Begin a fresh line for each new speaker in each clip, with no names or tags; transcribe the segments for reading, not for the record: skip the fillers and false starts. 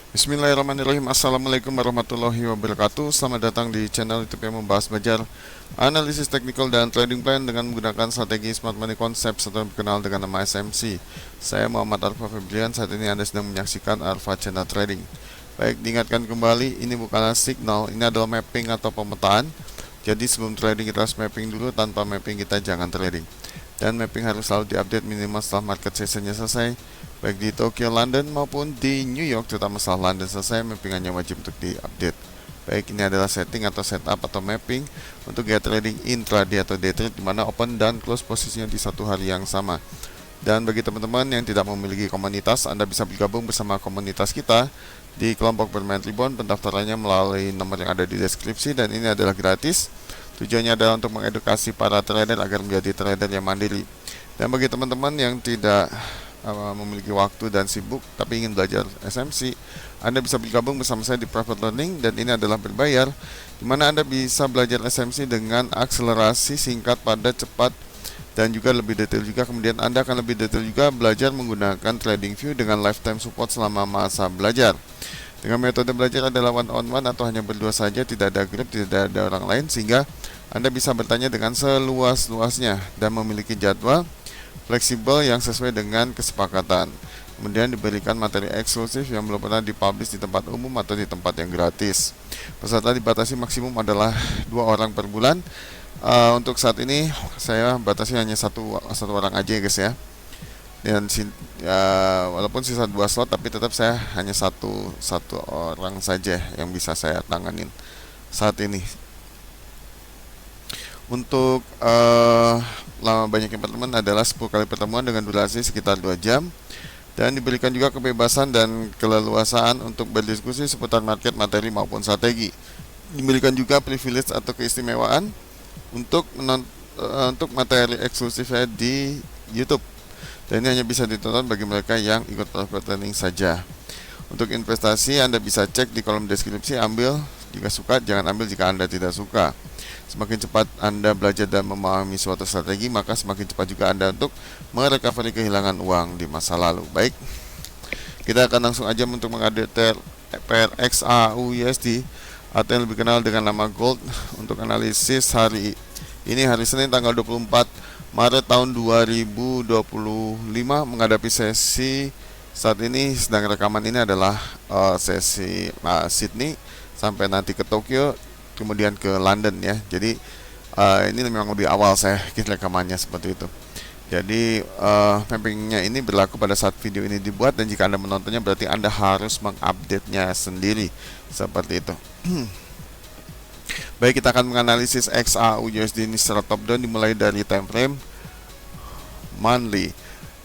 Bismillahirrahmanirrahim. Assalamualaikum warahmatullahi wabarakatuh. Selamat datang di channel YouTube yang membahas belajar analisis teknikal dan trading plan dengan menggunakan strategi Smart Money Concept atau dikenal dengan nama SMC. Saya Muhammad Arfa Febrian. Saat ini Anda sedang menyaksikan Arfa Channel Trading. Baik, diingatkan kembali, ini bukanlah signal, ini adalah mapping atau pemetaan. Jadi sebelum trading kita harus mapping dulu, tanpa mapping kita jangan trading. Dan mapping harus selalu diupdate minimal setelah market sessionnya selesai, baik di Tokyo, London maupun di New York. Terutama setelah London selesai, mappingannya wajib untuk diupdate. Baik, ini adalah setting atau setup atau mapping untuk gaya trading intraday atau day trade, dimana open dan close posisinya di satu hari yang sama. Dan bagi teman-teman yang tidak memiliki komunitas, Anda bisa bergabung bersama komunitas kita di kelompok bermain Tribon. Pendaftarannya melalui nomor yang ada di deskripsi, dan ini adalah gratis. Tujuannya adalah untuk mengedukasi para trader agar menjadi trader yang mandiri. Dan bagi teman-teman yang tidak memiliki waktu dan sibuk tapi ingin belajar SMC, Anda bisa bergabung bersama saya di private learning, dan ini adalah berbayar, di mana Anda bisa belajar SMC dengan akselerasi singkat, padat, cepat, dan juga lebih detail juga. Kemudian Anda akan lebih detail juga belajar menggunakan TradingView dengan lifetime support selama masa belajar. Dengan metode belajar adalah one on one atau hanya berdua saja, tidak ada grup, tidak ada orang lain, sehingga Anda bisa bertanya dengan seluas-luasnya dan memiliki jadwal fleksibel yang sesuai dengan kesepakatan. Kemudian diberikan materi eksklusif yang belum pernah dipublish di tempat umum atau di tempat yang gratis. Peserta dibatasi maksimum adalah 2 orang per bulan. Untuk saat ini saya batasi hanya satu orang aja ya guys ya. Dan walaupun sisa 2 slot, tapi tetap saya hanya satu orang saja yang bisa saya tanganin saat ini. Untuk lama banyaknya pertemuan adalah 10 kali pertemuan dengan durasi sekitar 2 jam, dan diberikan juga kebebasan dan keleluasaan untuk berdiskusi seputar market, materi maupun strategi. Diberikan juga privilege atau keistimewaan untuk materi eksklusifnya di YouTube. Dan ini hanya bisa ditonton bagi mereka yang ikut private learning saja. Untuk investasi, Anda bisa cek di kolom deskripsi. Ambil jika suka, jangan ambil jika Anda tidak suka. Semakin cepat Anda belajar dan memahami suatu strategi, maka semakin cepat juga Anda untuk merecovery kehilangan uang di masa lalu. Baik, kita akan langsung aja untuk mengadopter PRXAUUSD atau yang lebih kenal dengan nama Gold untuk analisis hari ini, hari Senin tanggal 24 Maret tahun 2025, menghadapi sesi saat ini. Sedang rekaman ini adalah sesi Sydney sampai nanti ke Tokyo, kemudian ke London ya. Jadi ini memang lebih awal saya rekamannya seperti itu. Jadi mappingnya ini berlaku pada saat video ini dibuat, dan jika Anda menontonnya berarti Anda harus mengupdate-nya sendiri seperti itu. Baik, kita akan menganalisis XAUUSD ini secara top down dimulai dari time frame monthly.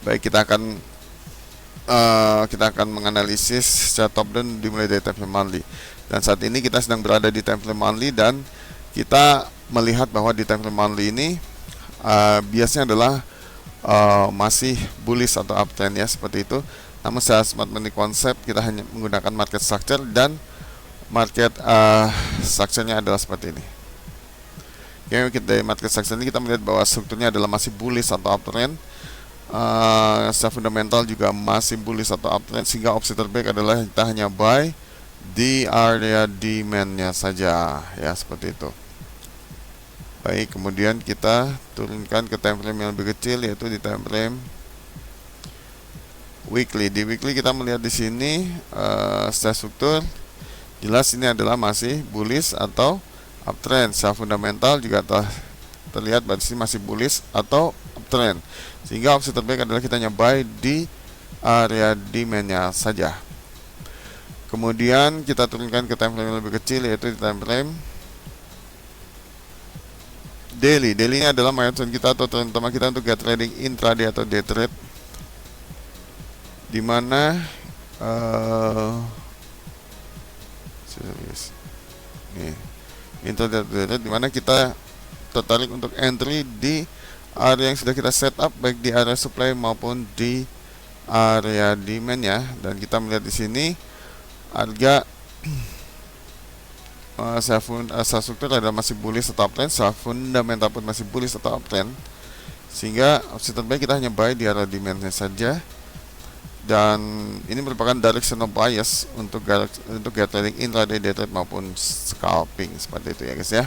Baik, kita akan menganalisis secara top down dimulai dari time frame monthly. Dan saat ini kita sedang berada di time frame monthly, dan kita melihat bahwa di time frame monthly ini biasanya adalah masih bullish atau uptrend ya, seperti itu. Namun secara Smart Money Concept kita hanya menggunakan market structure, dan market structure-nya adalah seperti ini. Oke, dari market structure ini kita melihat bahwa strukturnya adalah masih bullish atau uptrend. Secara fundamental juga masih bullish atau uptrend, sehingga opsi terbaik adalah kita hanya buy di area demand-nya saja ya, seperti itu. Baik, kemudian kita turunkan ke time frame yang lebih kecil, yaitu di time frame weekly. Di weekly kita melihat di sini secara struktur jelas ini adalah masih bullish atau uptrend. Secara fundamental juga telah terlihat bahwa di sini masih bullish atau uptrend, sehingga opsi terbaik adalah kita hanya buy di area demand-nya saja. Kemudian kita turunkan ke time frame yang lebih kecil, yaitu di time frame daily. Daily ini adalah milestone kita atau tren utama kita untuk gaya trading intraday atau day trade, dimana intraday dimana kita tertarik untuk entry di area yang sudah kita setup, baik di area supply maupun di area demand ya. Dan kita melihat di sini harga secara struktur adalah masih bullish atau uptrend, secara fundamental pun masih bullish atau uptrend, sehingga opsi terbaik kita hanya buy di area demand-nya saja. dan ini merupakan directional bias untuk gate trading intraday, day trade maupun scalping, seperti itu ya guys ya.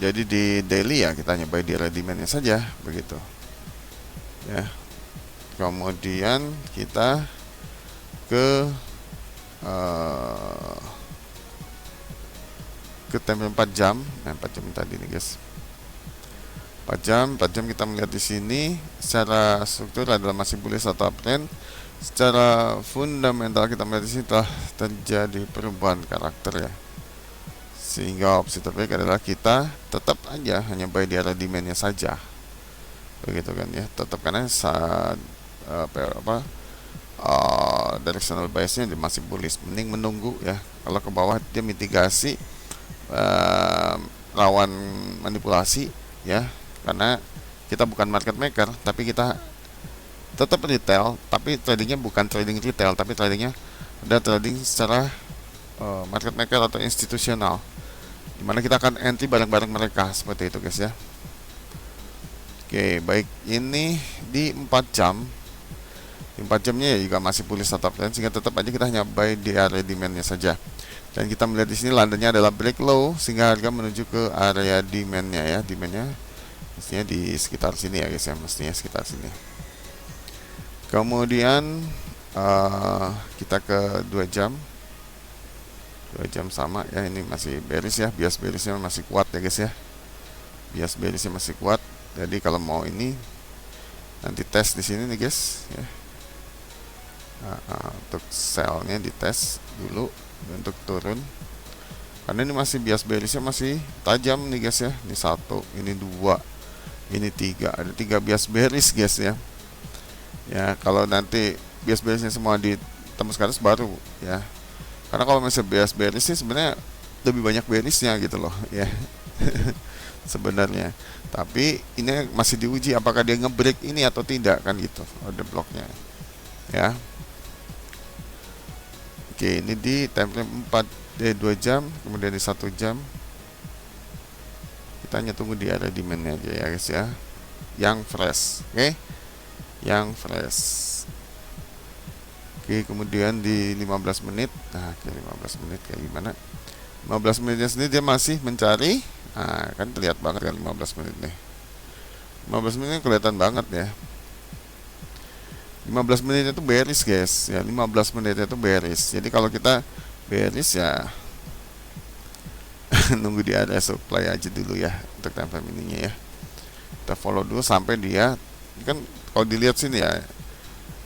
Jadi di daily ya kita hanya buy di area demand-nya saja begitu ya. Kemudian kita ke time 4 jam. Nah, 4 jam tadi nih guys. 4 jam kita melihat di sini secara struktur adalah masih bullish atau uptrend. Secara fundamental kita melihat di sini telah terjadi perubahan karakter ya. Sehingga opsi terbaik adalah kita tetap aja hanya buy di area demand-nya saja. Begitu kan ya. Tetap karena saat directional bias-nya masih bullish, mending menunggu ya. Kalau ke bawah dia mitigasi lawan manipulasi ya, karena kita bukan market maker, tapi kita tetap retail, tapi tradingnya bukan trading retail, tapi tradingnya ada trading secara market maker atau institusional, dimana kita akan entry bareng-bareng mereka, seperti itu guys ya. Oke, baik, ini di 4 jam. 4 jamnya ya juga masih bullish atau uptrend, sehingga tetap aja kita hanya buy di area demand-nya saja. Dan kita melihat di sini Londonnya adalah break low, sehingga harga menuju ke area demand-nya ya. Demand-nya mestinya di sekitar sini ya guys ya, mestinya sekitar sini. Kemudian kita ke 2 jam. 2 jam sama ya, ini masih bearish ya, bias bearishnya masih kuat ya guys ya. Bias bearishnya masih kuat. Jadi kalau mau ini nanti tes di sini nih guys ya. Untuk sell-nya dites dulu untuk turun, karena ini masih bias bearishnya masih tajam nih guys ya. Ini 1, ini 2, ini 3, ada 3 bias bearish guys ya. Ya kalau nanti bias bearishnya semua ditembus ke atas baru ya, karena kalau masih bias bearish sih sebenarnya lebih banyak bearishnya gitu loh ya. Sebenarnya, tapi ini masih diuji apakah dia ngebreak ini atau tidak kan gitu, ada bloknya ya. Oke, ini di time frame 2 jam, kemudian di 1 jam kita hanya tunggu di area demand-nya aja ya guys ya, yang fresh. Oke, yang fresh. Oke, kemudian di 15 menit. Nah, ke 15 menit kayak gimana? 15 menitnya sendiri dia masih mencari. Nah, kan terlihat banget kan 15 menit nih. 15 menitnya kelihatan banget ya. 15 menitnya itu bearish guys ya, 15 menitnya itu bearish. Jadi kalau kita bearish ya nunggu di area supply aja dulu ya untuk time frame ininya ya. Kita follow dulu sampai dia, ini kan kalau dilihat sini ya,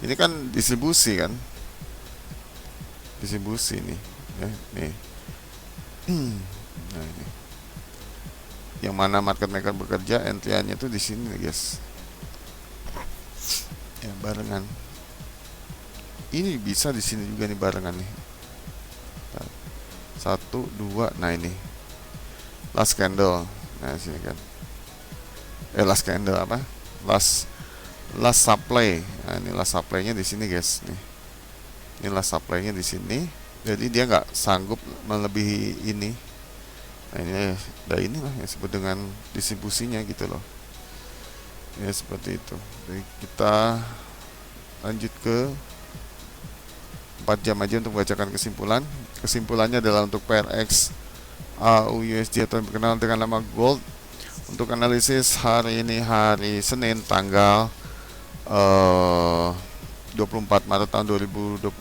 ini kan distribusi kan, distribusi nih ya, nih. Nah, ini yang mana market maker bekerja, entry-nya tuh di sini nih guys ya, barengan. Ini bisa di sini juga nih barengan nih. 1, 2, nah ini last candle. Nah sini kan, last candle apa? Last supply. Nah ini last supply-nya di sini guys nih. Ini last supply-nya di sini. Jadi dia nggak sanggup melebihi ini. Nah ini udah inilah yang disebut dengan distribusinya gitu loh. Ya seperti itu. Jadi kita lanjut ke 4 jam aja untuk membacakan kesimpulan. Kesimpulannya adalah untuk PRX AUUSD atau yang dikenal dengan nama Gold. Untuk analisis hari ini, hari Senin tanggal 24 Maret tahun 2025,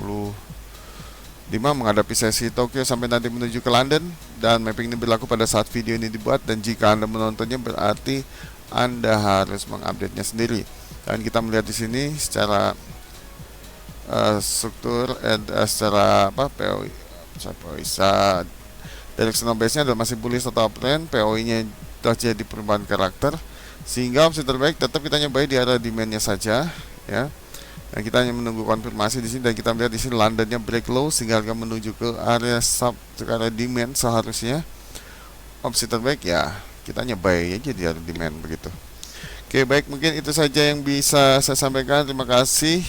menghadapi sesi Tokyo sampai nanti menuju ke London, dan mapping ini berlaku pada saat video ini dibuat, dan jika Anda menontonnya berarti Anda harus mengupdate-nya sendiri. Dan kita melihat di sini secara struktur secara POI directional base-nya adalah masih bullish atau uptrend, POI-nya telah jadi perubahan karakter, sehingga opsi terbaik tetap kita nyobai di area demand-nya saja ya. Dan kita hanya menunggu konfirmasi di sini, dan kita melihat di sini Londonnya break low sehingga harga menuju ke area demand seharusnya. Opsi terbaik ya kita nyobai aja di area demand begitu. Oke, baik, mungkin itu saja yang bisa saya sampaikan. Terima kasih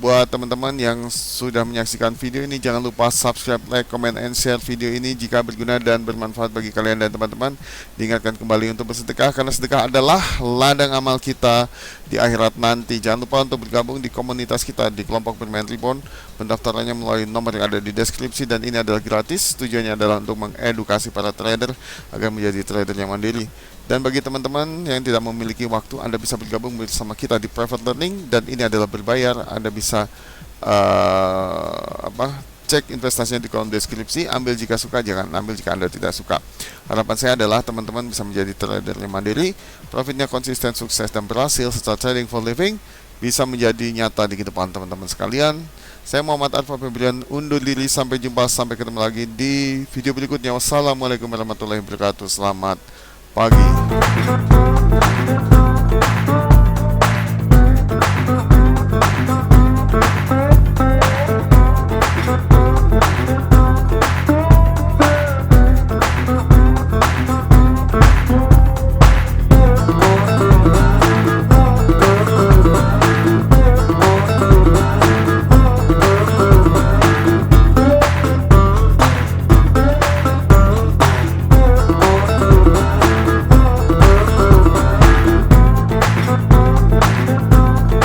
Buat teman-teman yang sudah menyaksikan video ini, jangan lupa subscribe, like, comment, and share video ini jika berguna dan bermanfaat bagi kalian dan teman-teman. Diingatkan kembali untuk bersedekah, karena sedekah adalah ladang amal kita di akhirat nanti. Jangan lupa untuk bergabung di komunitas kita di kelompok bermain Reborn. Pendaftarannya melalui nomor yang ada di deskripsi, dan ini adalah gratis. Tujuannya adalah untuk mengedukasi para trader agar menjadi trader yang mandiri. Dan bagi teman-teman yang tidak memiliki waktu, Anda bisa bergabung bersama kita di private learning, dan ini adalah berbayar. Anda bisa cek investasinya di kolom deskripsi. Ambil jika suka, jangan ambil jika Anda tidak suka. Harapan saya adalah teman-teman bisa menjadi trader yang mandiri, profitnya konsisten, sukses, dan berhasil secara trading for living bisa menjadi nyata di kehidupan teman-teman sekalian. Saya Muhammad Arfa Febrian undur diri, sampai jumpa, sampai ketemu lagi di video berikutnya. Wassalamualaikum warahmatullahi wabarakatuh. Selamat pagi.